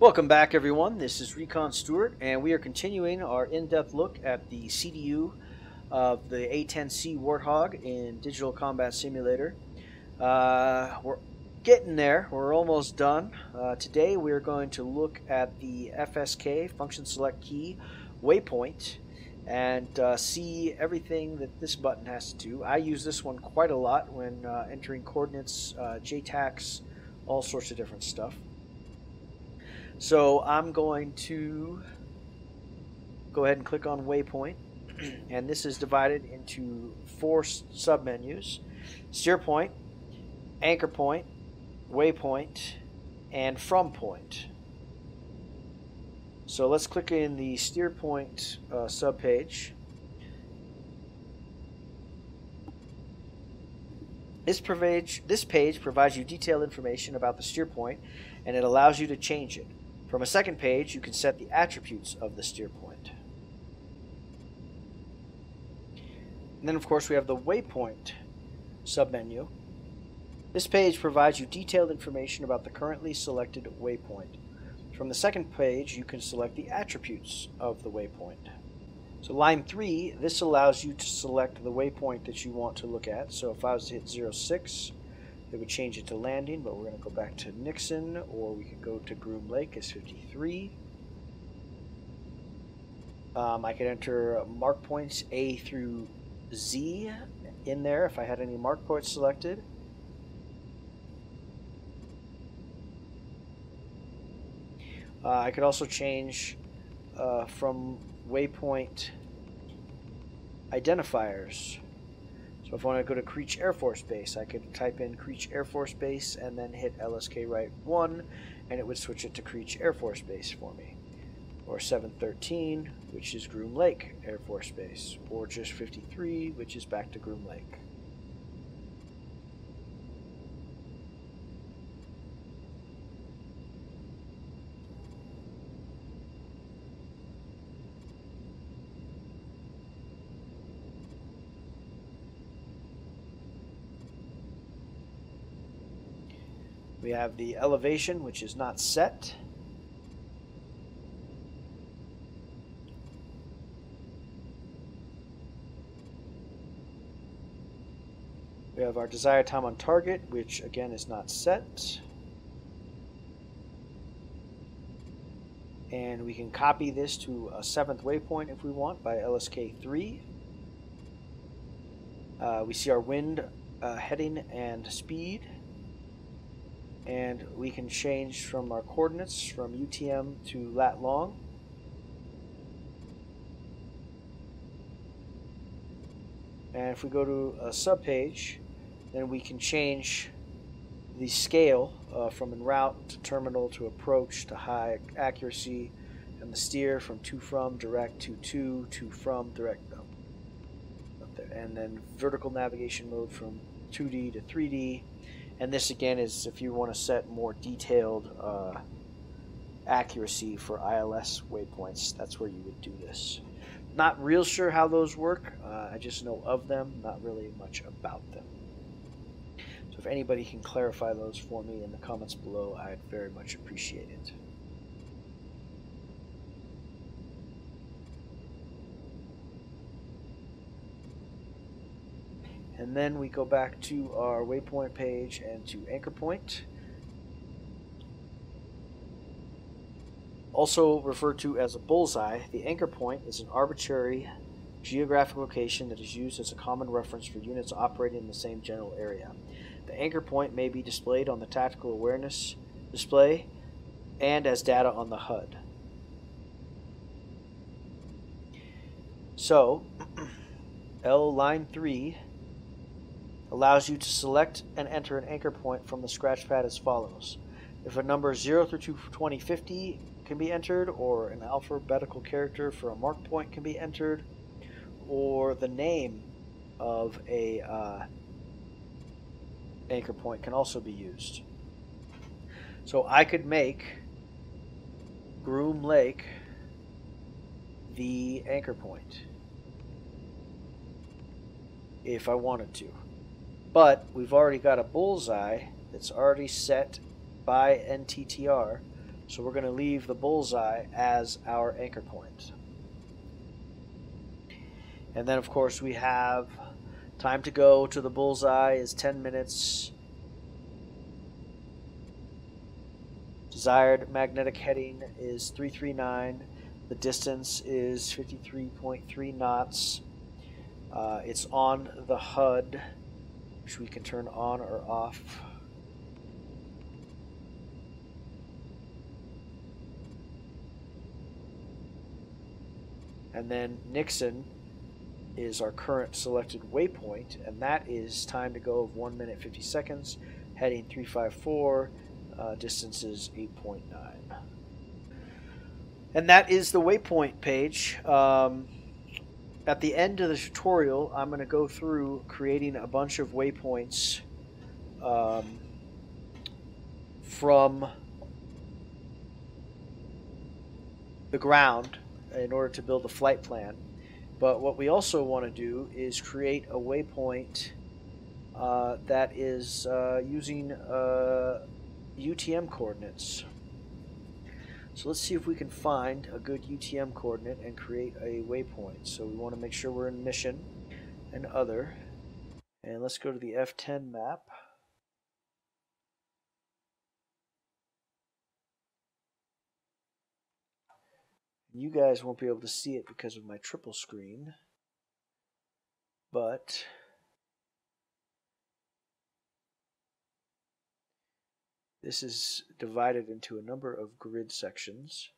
Welcome back, everyone. This is Recon Stewart, and we are continuing our in-depth look at the CDU of the A-10C Warthog in Digital Combat Simulator. We're getting there. We're almost done. Today we're going to look at the FSK, Function Select Key, Waypoint, and see everything that this button has to do. I use this one quite a lot when entering coordinates, JTACs, all sorts of different stuff. So I'm going to go ahead and click on Waypoint, and this is divided into 4 submenus: steer point, anchor point, waypoint, and from point. So let's click in the steer point subpage. This page provides you detailed information about the steer point, and it allows you to change it. From a second page, you can set the attributes of the steer point. And then, of course, we have the waypoint submenu. This page provides you detailed information about the currently selected waypoint. From the second page, you can select the attributes of the waypoint. So line 3, this allows you to select the waypoint that you want to look at. So if I was to hit 06, it would change it to landing, but we're going to go back to Nixon, or we could go to Groom Lake as 53. I could enter mark points A through Z in there if I had any mark points selected. I could also change from waypoint identifiers. So if I want to go to Creech Air Force Base, I could type in Creech Air Force Base and then hit LSK right 1, and it would switch it to Creech Air Force Base for me. Or 713, which is Groom Lake Air Force Base. Or just 53, which is back to Groom Lake. We have the elevation, which is not set. We have our desired time on target, which again is not set. And we can copy this to a 7th waypoint if we want by LSK3. We see our wind, heading, and speed. And we can change from our coordinates from UTM to lat long. And if we go to a subpage, then we can change the scale from en route to terminal to approach to high accuracy, and the steer from to from direct to from direct up there. And then vertical navigation mode from 2D to 3D. And this again is if you want to set more detailed accuracy for ILS waypoints. That's where you would do this. Not real sure how those work. I just know of them, not really much about them. So if anybody can clarify those for me in the comments below, I'd very much appreciate it. And then we go back to our waypoint page and to anchor point. Also referred to as a bullseye, the anchor point is an arbitrary geographic location that is used as a common reference for units operating in the same general area. The anchor point may be displayed on the tactical awareness display and as data on the HUD. So, L line 3 allows you to select and enter an anchor point from the scratch pad as follows. If a number 0 through 2050 can be entered, or an alphabetical character for a mark point can be entered, or the name of a anchor point can also be used. So I could make Groom Lake the anchor point if I wanted to. But we've already got a bullseye that's already set by NTTR, So we're going to leave the bullseye as our anchor point. And then, of course, we have time to go to the bullseye is 10 minutes. Desired magnetic heading is 339. The distance is 53.3 knots. It's on the HUD, which we can turn on or off. And then Nixon is our current selected waypoint, and that is time to go of 1 minute 50 seconds, heading 354, distance is 8.9. And that is the waypoint page. At the end of the tutorial, I'm going to go through creating a bunch of waypoints from the ground in order to build a flight plan. But what we also want to do is create a waypoint that is using UTM coordinates. So let's see if we can find a good UTM coordinate and create a waypoint. So we want to make sure we're in mission and other. And let's go to the F10 map. You guys won't be able to see it because of my triple screen, but this is divided into a number of grid sections.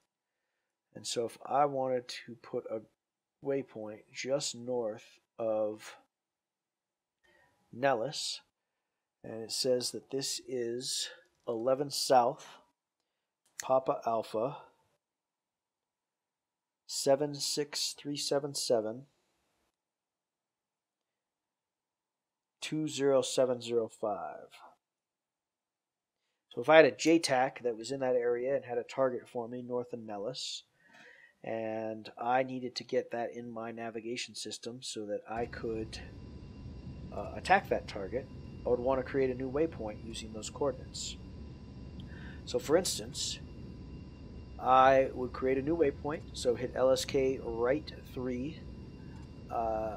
And so if I wanted to put a waypoint just north of Nellis, and it says that this is 11 South, Papa Alpha, 76377, 20705. So if I had a JTAC that was in that area and had a target for me north of Nellis, and I needed to get that in my navigation system so that I could attack that target, I would want to create a new waypoint using those coordinates. So for instance, I would create a new waypoint, so hit LSK right 3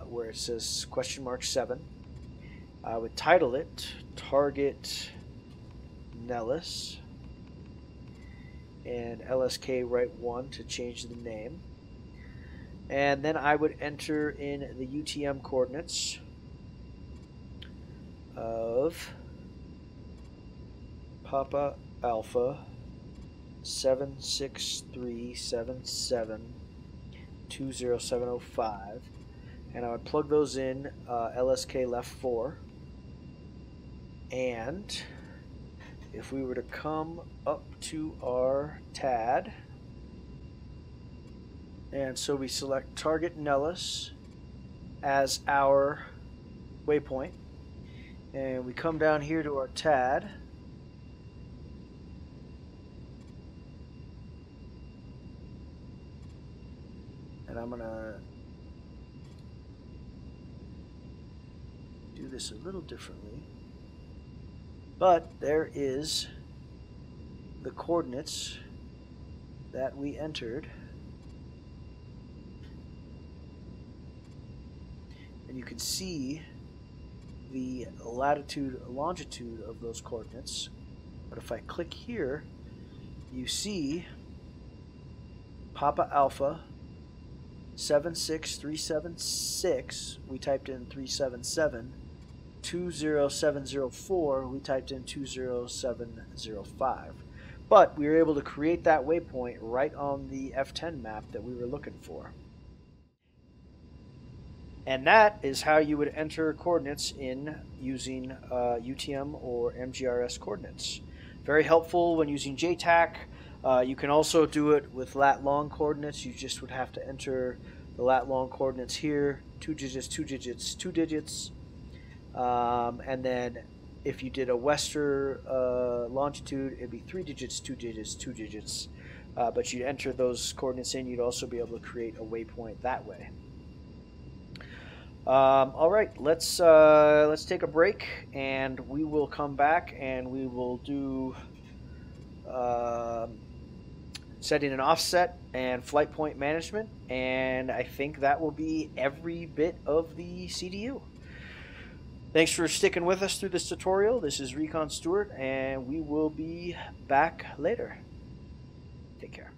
where it says $7. I would title it Target Nellis and LSK right 1 to change the name. And then I would enter in the UTM coordinates of Papa Alpha 76377 20705, and I would plug those in LSK left 4. And if we were to come up to our TAD, and so we select Target Nellis as our waypoint, and we come down here to our TAD, and I'm going to do this a little differently. But there is the coordinates that we entered. And you can see the latitude, longitude of those coordinates. But if I click here, you see Papa Alpha 76376, we typed in 377. 20704, we typed in 20705. But we were able to create that waypoint right on the F10 map that we were looking for. And that is how you would enter coordinates in using UTM or MGRS coordinates. Very helpful when using JTAC. You can also do it with lat-long coordinates. You just would have to enter the lat-long coordinates here, 2 digits, 2 digits, 2 digits. And then if you did a western longitude, it'd be 3 digits, 2 digits, 2 digits. But you'd enter those coordinates in. You'd also be able to create a waypoint that way. All right, let's take a break, and we will come back and we will do setting an offset, and flight point management. And I think that will be every bit of the CDU. Thanks for sticking with us through this tutorial. This is Recon Stewart, and we will be back later. Take care.